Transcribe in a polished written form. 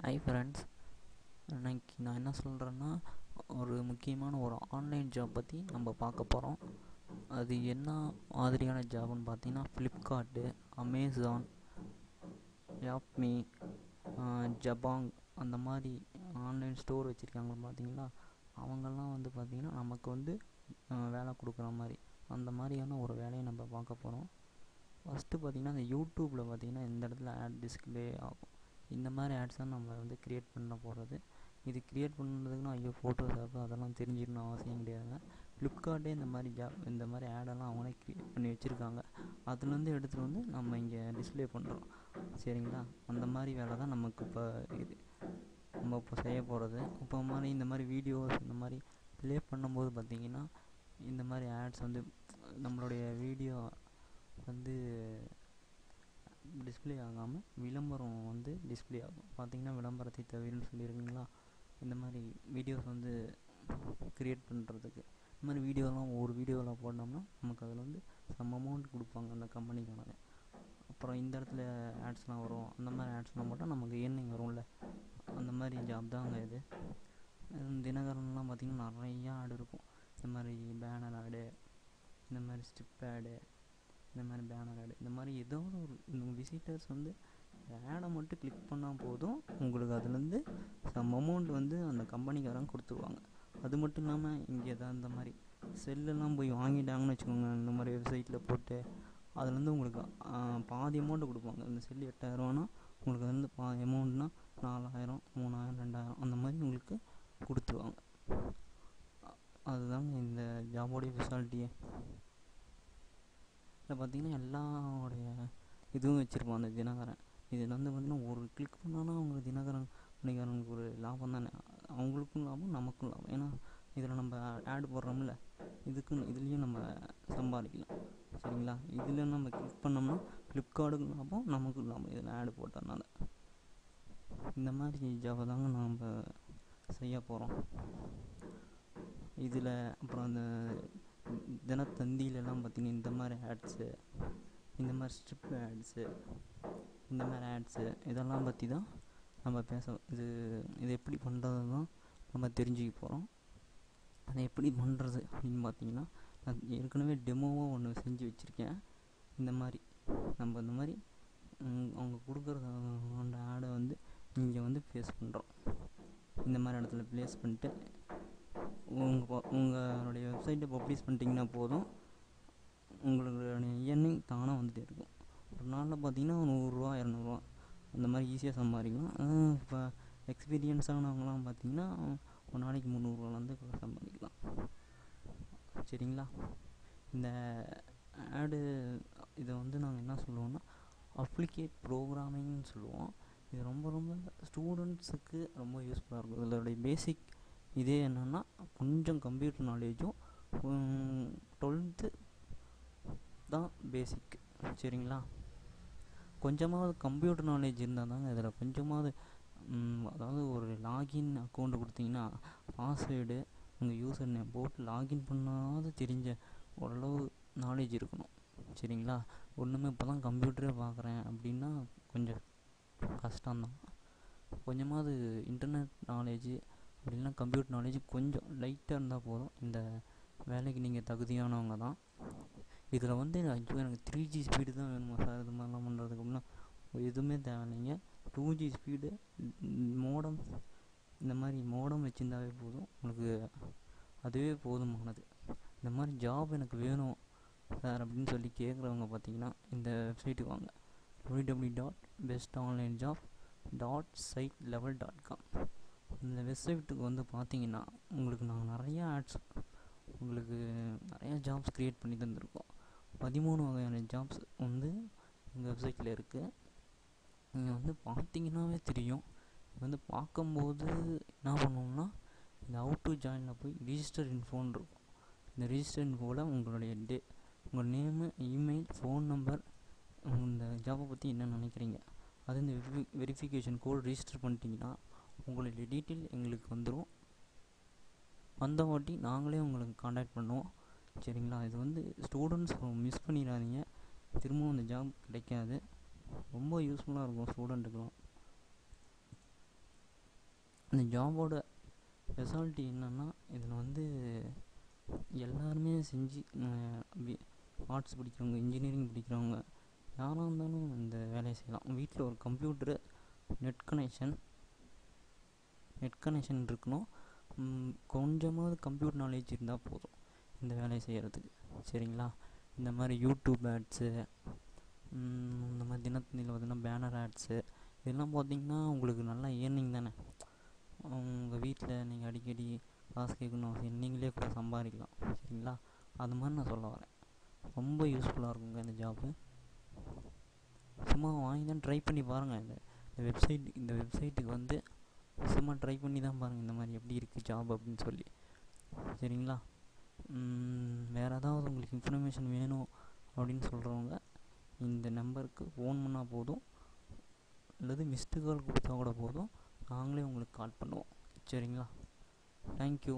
Hi friends, இன்னைக்கு நான் என்ன சொல்கிறேன்னா, ஒரு முக்கியமான ஒரு ஆன்லைன் ஜாப் பற்றி நம்ம பார்க்க போகிறோம். அது என்ன மாதிரியான ஜாப்னு பார்த்தீங்கன்னா, ஃப்ளிப்கார்ட்டு, அமேசான், யாப்மீ, ஜபாங் அந்த மாதிரி ஆன்லைன் ஸ்டோர் வச்சுருக்காங்க பார்த்தீங்களா. அவங்கெல்லாம் வந்து பார்த்திங்கன்னா நமக்கு வந்து வேலை கொடுக்குற மாதிரி அந்த மாதிரியான ஒரு வேலையை நம்ம பார்க்க போகிறோம். ஃபஸ்ட்டு பார்த்திங்கன்னா, இந்த யூடியூப்பில் பார்த்திங்கன்னா இந்த இடத்துல ஆட் டிஸ்பிளே ஆகும். இந்த மாதிரி ஆட்ஸ் தான் நம்ம வந்து க்ரியேட் பண்ண போகிறது. இது க்ரியேட் பண்ணுறதுக்குன்னா ஃபோட்டோஷாப்பு அதெல்லாம் தெரிஞ்சிடணும் அவசியம் கிடையாதுங்க. ஃப்ளிப்கார்ட்டே இந்த மாதிரி ஆடெல்லாம் அவங்களே க்ரியேட் பண்ணி வச்சுருக்காங்க. அதுலேருந்து எடுத்துகிட்டு வந்து நம்ம இங்கே டிஸ்பிளே பண்ணுறோம். சரிங்களா, அந்த மாதிரி வேலை தான் நமக்கு இப்போ நம்ம இப்போ செய்ய போகிறது. இப்போ மாதிரி இந்த மாதிரி வீடியோஸ் இந்த மாதிரி ப்ளே பண்ணும்போது பார்த்திங்கன்னா, இந்த மாதிரி ஆட்ஸ் வந்து நம்மளுடைய வீடியோ வந்து டிஸ்பிளே ஆகாமல் விளம்பரம் வந்து டிஸ்பிளே ஆகும். பார்த்திங்கன்னா, விளம்பரத்தை தவிரன்னு சொல்லியிருக்கீங்களா. இந்த மாதிரி வீடியோஸ் வந்து க்ரியேட் பண்ணுறதுக்கு இந்த மாதிரி வீடியோலாம் ஒரு வீடியோவில் போட்டோம்னா நமக்கு அதில் வந்து சம் அமௌண்ட் கொடுப்பாங்க அந்த கம்பெனிக்கானது. அப்புறம் இந்த இடத்துல ஆட்ஸ்லாம் வரும். அந்த மாதிரி ஆட்ஸ்லாம் போட்டால் நமக்கு ஏர்னிங் வரும்ல. அந்த மாதிரி ஜாப் தாங்க இது. தினகரன்லாம் பார்த்திங்கன்னா நிறையா ஆடு இருக்கும். இந்த மாதிரி பேனர் ஆடு, இந்த மாதிரி ஸ்ட்ரிப் ஆடு, இந்த மாதிரி பேனர் ஆடு, இந்த மாதிரி ஏதோ ஒரு விசிட்டர்ஸ் வந்து ஆடை மட்டும் கிளிக் பண்ணால் போதும், உங்களுக்கு அதுலேருந்து சம் அமௌண்ட் வந்து அந்த கம்பெனிக்காரங்க கொடுத்துருவாங்க. அது மட்டும் இல்லாமல் இங்கே தான் இந்த மாதிரி செல்லெல்லாம் போய் வாங்கிட்டாங்கன்னு வச்சுக்கோங்க, இந்த மாதிரி வெப்சைட்டில் போட்டு அதுலேருந்து உங்களுக்கு பாதி அமௌண்ட்டு கொடுப்பாங்க. இந்த செல்லு 8000ரூவானா உங்களுக்கு வந்து பாதி அமௌண்ட்னா 4000, 3000, 2000 அந்த மாதிரி உங்களுக்கு கொடுத்துருவாங்க. அதுதாங்க இந்த ஜாபோடைய ஸ்பெஷாலிட்டியே. இதில் பார்த்திங்கன்னா எல்லாருடைய இதுவும் வச்சுருப்போம் அந்த தினகரன். இதில் வந்து பார்த்திங்கன்னா ஒரு கிளிக் பண்ணான்னா அவங்களுக்கு தினகரனுக்கு ஒரு லாபம் தானே. அவங்களுக்கும் லாபம், நமக்கும் லாபம். ஏன்னா இதில் நம்ம ஆடு போடுறோம்ல, இதுலேயும் நம்ம சம்பாதிக்கலாம். சரிங்களா, இதில் நம்ம கிளிக் பண்ணோம்னா ஃப்ளிப்கார்ட்டுக்கும் லாபம், நமக்கும் லாபம் இதில் ஆடு போட்டதுனால. இந்த மாதிரி ஜாபை தாங்க நம்ம செய்ய போகிறோம் இதில். அப்புறம் அந்த தினத்தந்தியிலலாம் பார்த்திங்கன்னா இந்த மாதிரி ஆட்ஸு, இந்த மாதிரி ஸ்ட்ரிப் ஆட்ஸு, இந்த மாதிரி ஆட்ஸு இதெல்லாம் பற்றி தான் நம்ம இது எப்படி பண்ணுறது தான் நம்ம தெரிஞ்சுக்க போகிறோம். அதை எப்படி பண்ணுறது அப்படின்னு பார்த்திங்கன்னா, நான் ஏற்கனவே டெமோவாக ஒன்று செஞ்சு வச்சுருக்கேன். இந்த மாதிரி அவங்க கொடுக்குற அந்த ஆடை வந்து இங்கே வந்து ப்ளேஸ் பண்ணுறோம். இந்த மாதிரி இடத்துல ப்ளேஸ் பண்ணிட்டு உங்களுடைய வெப்சைட்டை பப்ளிஷ் பண்ணிட்டீங்கன்னா போதும், உங்களுடைய ஏர்னிங் தானாக வந்துகிட்டே இருக்கும். ஒரு நாளில் பார்த்திங்கன்னா 100 ரூபா 200 அந்த மாதிரி ஈஸியாக சம்பாதிக்கலாம். இப்போ எக்ஸ்பீரியன்ஸானவங்களாம் பார்த்திங்கன்னா ஒரு நாளைக்கு 300 சம்பாதிக்கலாம். சரிங்களா, இந்த ஆடு இதை வந்து நாங்கள் என்ன சொல்லுவோம்னா அப்ளிகேட் ப்ரோக்ராமிங்னு சொல்லுவோம். இது ரொம்ப ஸ்டூடெண்ட்ஸுக்கு ரொம்ப யூஸ்ஃபுல்லாக இருக்கும். இதோடைய பேசிக் இதே என்னென்னா கொஞ்சம் கம்ப்யூட்டர் நாலேஜும் 12th தான் பேசிக். சரிங்களா, கொஞ்சமாவது கம்ப்யூட்டர் நாலேஜ் இருந்தால் தாங்க இதில் கொஞ்சமாவது அதாவது ஒரு லாகின் அக்கௌண்ட்டு கொடுத்தீங்கன்னா பாஸ்வேர்டு உங்கள் யூசர் நேம் போட்டு லாகின் பண்ணாவது தெரிஞ்ச ஓரளவு நாலேஜ் இருக்கணும். சரிங்களா, ஒன்றுமே இப்போ தான் கம்ப்யூட்டரே பார்க்குறேன் அப்படின்னா கொஞ்சம் கஷ்டம்தான். கொஞ்சமாவது இன்டர்நெட் நாலேஜு அப்படின்னா கம்ப்யூட்டர் நாலேஜ் கொஞ்சம் லைட்டாக இருந்தால் போதும். இந்த வேலைக்கு நீங்கள் தகுதியானவங்க தான். இதில் வந்து எனக்கு 3G ஸ்பீடு தான் வேணுமா சார் இது மாதிரிலாம் பண்ணுறதுக்கு அப்படின்னா எதுவுமே தேவையில்லைங்க. 2G ஸ்பீடு மோடம், இந்த மாதிரி மோடம் வச்சுருந்தாவே போதும், உங்களுக்கு அதுவே போதுமானது. இந்த மாதிரி ஜாப் எனக்கு வேணும் சார் அப்படின்னு சொல்லி கேட்குறவங்க பார்த்திங்கன்னா இந்த வெப்சைட்டுக்கு வாங்க. www.bestOnlineJob.sitelevel.com. இந்த வெப்சைட்டுக்கு வந்து பார்த்திங்கன்னா உங்களுக்கு நாங்கள் நிறையா ஆட்ஸ், உங்களுக்கு நிறையா ஜாப்ஸ் க்ரியேட் பண்ணி தந்துருக்கோம். 13 வகையான ஜாப்ஸ் வந்து எங்கள் வெப்சைட்டில் இருக்குது. நீங்கள் வந்து பார்த்திங்கன்னாவே தெரியும். வந்து பார்க்கும்போது என்ன பண்ணுவோம்னா இந்த அவுட் டு ஜாயினில் போய் ரிஜிஸ்டர் இன்ஃபோன்னு இருக்கும். இந்த ரிஜிஸ்டர் இன்ஃபோவில் உங்களுடைய உங்கள் நேமு, இமெயில், ஃபோன் நம்பர், இந்த ஜாபை பற்றி என்ன நினைக்கிறீங்க, அது இந்த வெரிஃபிகேஷன் கோட் ரிஜிஸ்டர் பண்ணிட்டீங்கன்னா உங்களுடைய டீட்டெயில் எங்களுக்கு வந்துடும். வந்த வாட்டி நாங்களே உங்களுக்கு காண்டாக்ட் பண்ணுவோம். சரிங்களா, இது வந்து ஸ்டூடெண்ட்ஸ் மிஸ் பண்ணிடாதீங்க. திரும்பவும் அந்த ஜாப் கிடைக்காது. ரொம்ப யூஸ்ஃபுல்லாக இருக்கும் ஸ்டூடெண்ட்டுக்கெலாம். இந்த ஜாபோட ஸ்பெஷாலிட்டி என்னென்னா இதில் வந்து எல்லாருமே செஞ்சு ஆர்ட்ஸ் படிக்கிறவங்க, இன்ஜினியரிங் படிக்கிறவங்க யாராக இருந்தாலும் இந்த வேலையை செய்யலாம். வீட்டில் ஒரு கம்ப்யூட்டரு, நெட் கனெக்ஷன் இருக்கணும். கொஞ்சமாவது கம்ப்யூட்டர் நாலேஜ் இருந்தால் போதும் இந்த வேலையை செய்கிறதுக்கு. சரிங்களா? இந்த மாதிரி யூடியூப் ஆட்ஸு, இந்த மாதிரி தினத்தந்தியில் பார்த்திங்கன்னா பேனர் ஆட்ஸு, இதெல்லாம் பார்த்திங்கன்னா உங்களுக்கு நல்லா ஏர்னிங் தானே. உங்கள் வீட்டில் நீங்கள் அடிக்கடி காசு கேட்கணும் அவசியம், நீங்களே கூட சம்பாதிக்கலாம். சரிங்களா? அது மாதிரி நான் சொல்ல வரேன். ரொம்ப யூஸ்ஃபுல்லாக இருக்குங்க இந்த ஜாப்பு. சும்மா வாங்கி தான் ட்ரை பண்ணி பாருங்கள். இந்த வெப்சைட்டுக்கு வந்து சும்மா ட்ரை பண்ணி தான் பாருங்கள் இந்த மாதிரி எப்படி இருக்குது ஜாப் அப்படின்னு சொல்லி. சரிங்களா? வேறு ஏதாவது உங்களுக்கு இன்ஃபர்மேஷன் வேணும் அப்படின்னு சொல்கிறவங்க இந்த நம்பருக்கு ஃபோன் பண்ணால் போதும், அல்லது மிஸ்டு கால் கொடுத்தா கூட போதும், நாங்களே உங்களுக்கு கால் பண்ணுவோம். சரிங்களா? தேங்க்யூ.